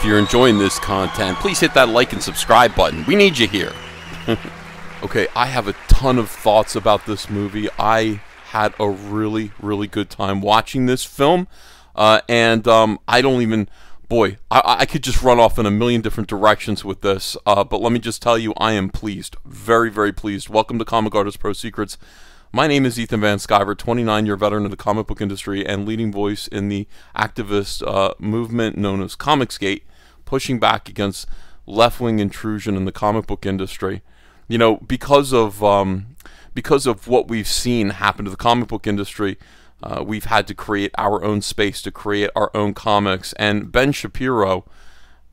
If you're enjoying this content, please hit that like and subscribe button. We need you here. Okay, I have a ton of thoughts about this movie. I had a really, really good time watching this film. I don't even... Boy, I could just run off in a million different directions with this. But let me just tell you, I am pleased. Very, very pleased. Welcome to Comic Artist Pro Secrets. My name is Ethan Van Sciver, 29-year veteran of the comic book industry and leading voice in the activist movement known as Comicsgate, pushing back against left-wing intrusion in the comic book industry. You know, because of what we've seen happen to the comic book industry, we've had to create our own space, to create our own comics. And Ben Shapiro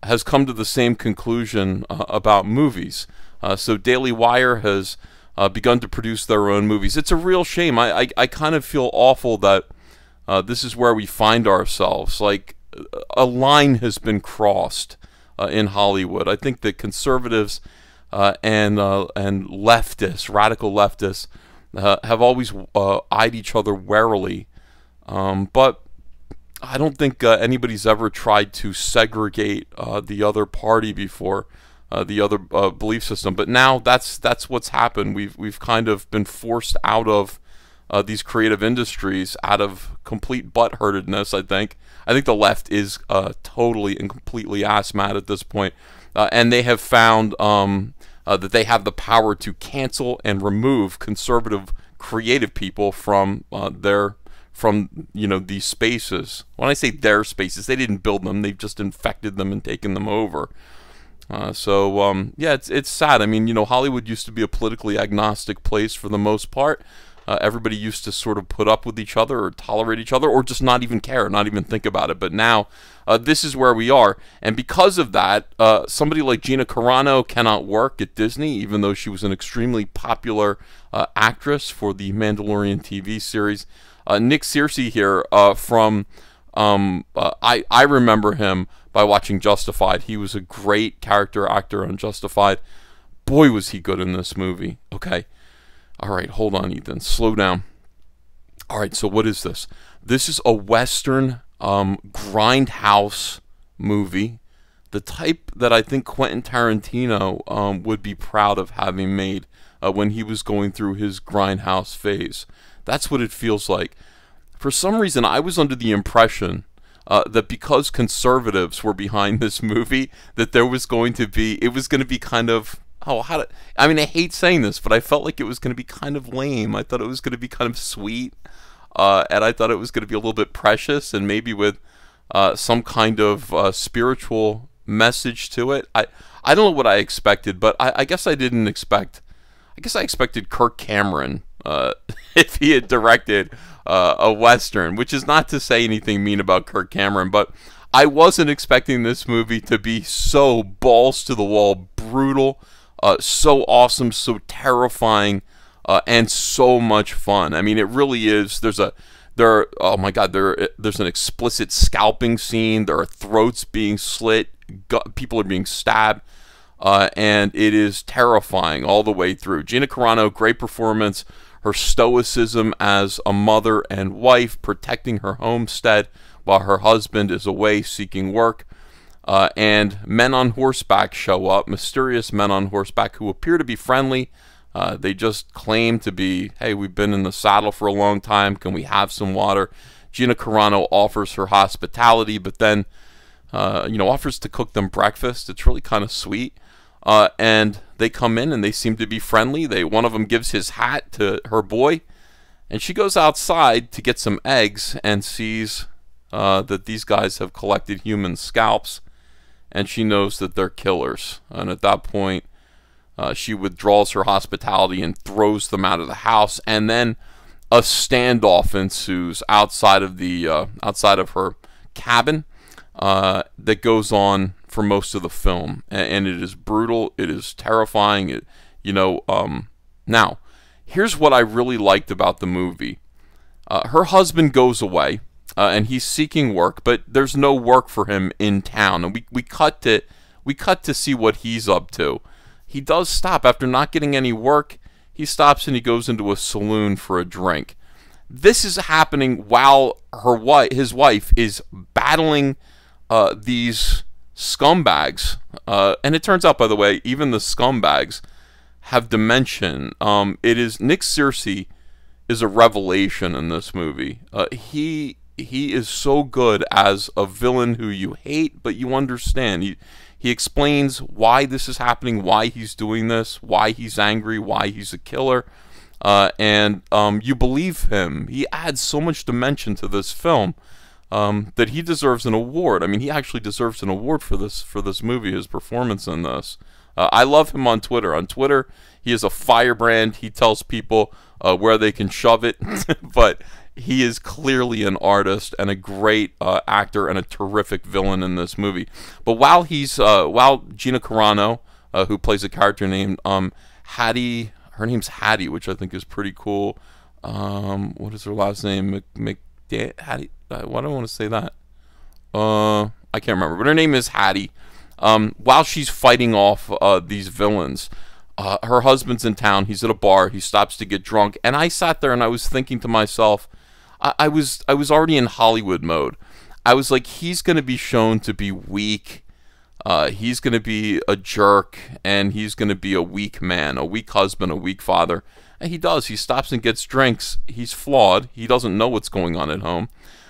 has come to the same conclusion about movies. So Daily Wire has begun to produce their own movies. It's a real shame. I kind of feel awful that this is where we find ourselves. Like, a line has been crossed in Hollywood. I think that conservatives and leftists, radical leftists, have always eyed each other warily. But I don't think anybody's ever tried to segregate the other party before. The other belief system, but now that's what's happened. We've kind of been forced out of these creative industries out of complete butthurtedness. I think the left is totally and completely ass mad at this point, and they have found that they have the power to cancel and remove conservative creative people from these spaces. When I say their spaces, they didn't build them; they've just infected them and taken them over. Yeah, it's sad. I mean, you know, Hollywood used to be a politically agnostic place for the most part. Everybody used to sort of put up with each other or tolerate each other or just not even care, not even think about it. But now, this is where we are. And because of that, somebody like GINA CARANO cannot work at Disney, even though she was an extremely popular actress for the Mandalorian TV series. Nick Searcy here I remember him by watching Justified. He was a great character actor on Justified. Boy, was he good in this movie. Okay. All right, hold on, Ethan. Slow down. All right, so what is this? This is a Western grindhouse movie, the type that I think Quentin Tarantino would be proud of having made when he was going through his grindhouse phase. That's what it feels like. For some reason, I was under the impression that because conservatives were behind this movie, that it was going to be kind of, I mean, I hate saying this, but I felt like it was going to be kind of lame. I thought it was going to be kind of sweet, and I thought it was going to be a little bit precious, and maybe with some kind of spiritual message to it. I don't know what I expected, but I guess I didn't expect. I guess I expected Kirk Cameron if he had directed a Western, which is not to say anything mean about Kirk Cameron, but I wasn't expecting this movie to be so balls to the wall, brutal, so awesome, so terrifying, and so much fun. I mean, it really is. Oh my God, there's an explicit scalping scene. There are throats being slit. People are being stabbed. And it is terrifying all the way through. GINA CARANO, great performance. Her stoicism as a mother and wife, protecting her homestead while her husband is away seeking work. And men on horseback show up, mysterious men on horseback who appear to be friendly. They just claim to be, hey, we've been in the saddle for a long time. Can we have some water? GINA CARANO offers her hospitality, but then, offers to cook them breakfast. It's really kind of sweet. And they come in and they seem to be friendly. One of them gives his hat to her boy, and she goes outside to get some eggs and sees that these guys have collected human scalps, and she knows that they're killers. And at that point, she withdraws her hospitality and throws them out of the house, and then a standoff ensues outside of her cabin that goes on for most of the film, and it is brutal. It is terrifying. Now, here's what I really liked about the movie. Her husband goes away, and he's seeking work, but there's no work for him in town. And we cut to see what he's up to. He does stop after not getting any work. He stops and he goes into a saloon for a drink. This is happening while his wife is battling these scumbags, and it turns out, by the way, even the scumbags have dimension. It is Nick Searcy is a revelation in this movie. He is so good as a villain who you hate, but you understand. He explains why this is happening, why he's doing this, why he's angry, why he's a killer, and you believe him. He adds so much dimension to this film that he deserves an award. I mean, he actually deserves an award for this movie, his performance in this. I love him on Twitter. On Twitter, he is a firebrand. He tells people where they can shove it, but he is clearly an artist and a great actor and a terrific villain in this movie. But while Gina Carano, who plays a character named Hattie, her name's Hattie, which I think is pretty cool. What is her last name? Hattie. Why do I want to say that? I can't remember, but her name is Hattie. While she's fighting off these villains, her husband's in town. He's at a bar. He stops to get drunk, and I sat there and I was thinking to myself, I was already in Hollywood mode. I was like, he's going to be shown to be weak. He's going to be a jerk, and he's going to be a weak man, a weak husband, a weak father. And he does. He stops and gets drinks. He's flawed. He doesn't know what's going on at home.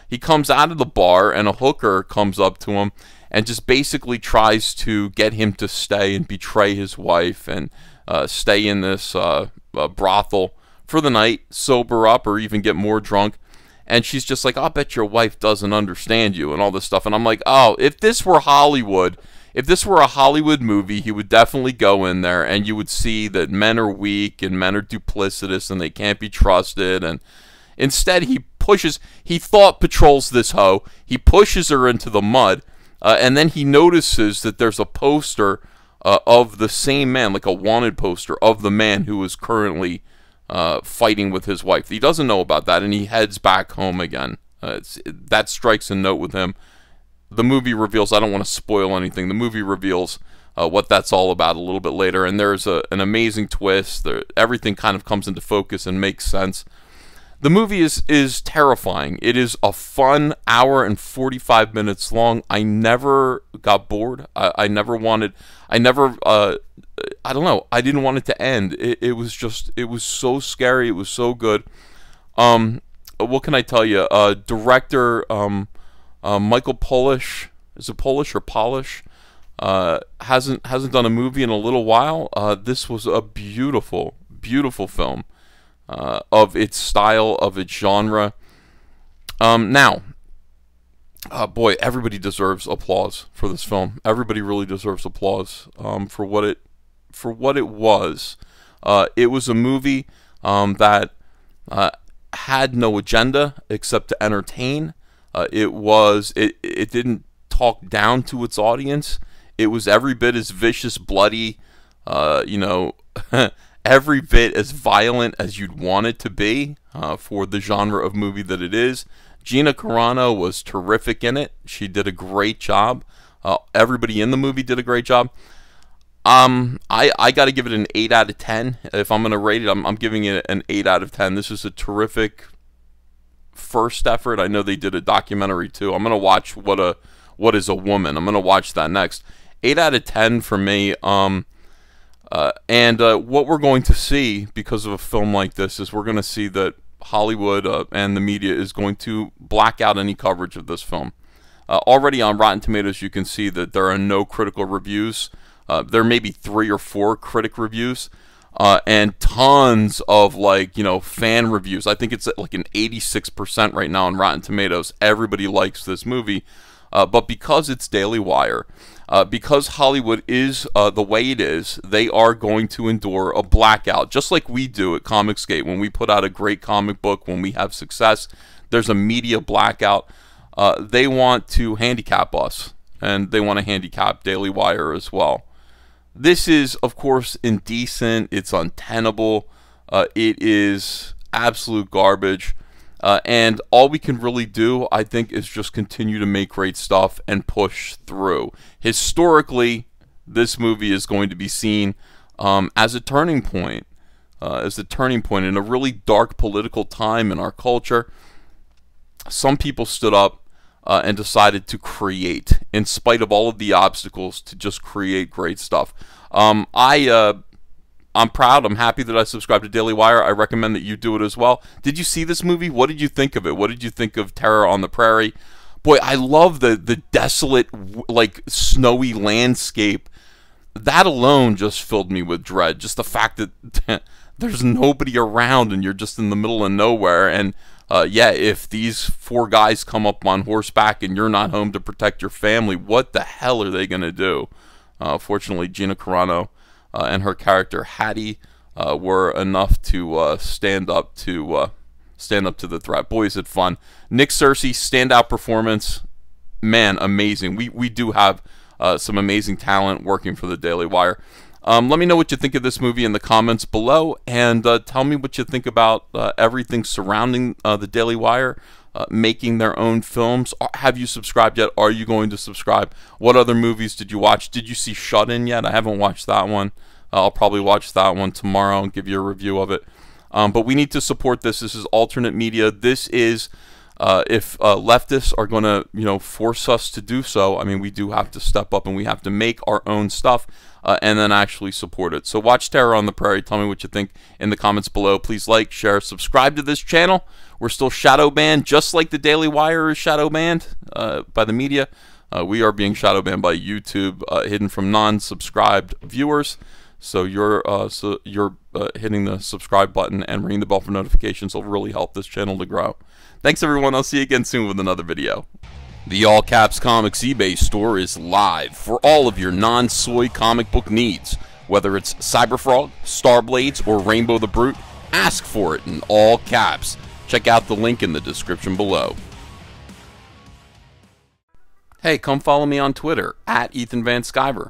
He comes out of the bar, and a hooker comes up to him and just basically tries to get him to stay and betray his wife and stay in this brothel for the night, sober up, or even get more drunk. And she's just like, I'll bet your wife doesn't understand you and all this stuff. And I'm like, oh, if this were Hollywood, if this were a Hollywood movie, he would definitely go in there and you would see that men are weak and men are duplicitous and they can't be trusted. And instead he patrols this hoe. He pushes her into the mud. And then he notices that there's a poster of the same man, like a wanted poster of the man who is currently fighting with his wife. He doesn't know about that, and he heads back home again. That strikes a note with him. The movie reveals, I don't want to spoil anything, the movie reveals what that's all about a little bit later, and there's an amazing twist. Everything kind of comes into focus and makes sense. The movie is terrifying. It is a fun hour and 45 minutes long. I never got bored. I don't know. I didn't want it to end. It was so scary. It was so good. What can I tell you? Director Michael Polish, is it Polish or Polish? Hasn't done a movie in a little while. This was a beautiful, beautiful film. Of its style, of its genre. Now, boy, everybody deserves applause for this film. Everybody really deserves applause for what it was. It was a movie that had no agenda except to entertain. It didn't talk down to its audience. It was every bit as vicious, bloody, every bit as violent as you'd want it to be for the genre of movie that it is. Gina Carano was terrific in it. She did a great job. Everybody in the movie did a great job. I got to give it an 8 out of 10. If I'm going to rate it, I'm giving it an 8 out of 10. This is a terrific first effort. I know they did a documentary too. I'm going to watch What Is a Woman. I'm going to watch that next. 8 out of 10 for me. And what we're going to see because of a film like this is we're going to see that Hollywood and the media is going to black out any coverage of this film. Already on Rotten Tomatoes, you can see that there are no critical reviews. There may be 3 or 4 critic reviews and tons of fan reviews. I think it's at like an 86% right now on Rotten Tomatoes. Everybody likes this movie, but because it's Daily Wire, because Hollywood is the way it is, they are going to endure a blackout, just like we do at Comicsgate. When we put out a great comic book, when we have success, there's a media blackout. They want to handicap us, and they want to handicap Daily Wire as well. This is, of course, indecent. It's untenable. It is absolute garbage. And all we can really do, I think, is just continue to make great stuff and push through. Historically, this movie is going to be seen as a turning point, in a really dark political time in our culture. Some people stood up and decided to create, in spite of all of the obstacles, to just create great stuff. I'm proud. I'm happy that I subscribed to Daily Wire. I recommend that you do it as well. Did you see this movie? What did you think of it? What did you think of Terror on the Prairie? Boy, I love the desolate, like, snowy landscape. That alone just filled me with dread. Just the fact that there's nobody around and you're just in the middle of nowhere. And yeah, if these 4 guys come up on horseback and you're not home to protect your family, what the hell are they going to do? Fortunately, GINA CARANO and her character Hattie were enough to stand up to the threat. Boy, is it fun! Nick Searcy, standout performance, man, amazing. We do have some amazing talent working for the Daily Wire. Let me know what you think of this movie in the comments below, and tell me what you think about everything surrounding the Daily Wire. Making their own films. Have you subscribed yet? Are you going to subscribe? What other movies did you watch? Did you see Shut In yet? I haven't watched that one. I'll probably watch that one tomorrow and give you a review of it. But we need to support this. This is alternate media. This is, if leftists are going to, force us to do so, I mean, we do have to step up and we have to make our own stuff and then actually support it. So watch Terror on the Prairie. Tell me what you think in the comments below. Please like, share, subscribe to this channel. We're still shadow banned, just like the Daily Wire is shadow banned by the media. We are being shadow banned by YouTube, hidden from non-subscribed viewers. So you're hitting the subscribe button and ringing the bell for notifications will really help this channel to grow. Thanks everyone. I'll see you again soon with another video. The All Caps Comics eBay store is live for all of your non-soy comic book needs. Whether it's Cyberfrog, Starblades, or Rainbow the Brute, ask for it in all caps. Check out the link in the description below. Hey, come follow me on Twitter, @EthanVanSkyver.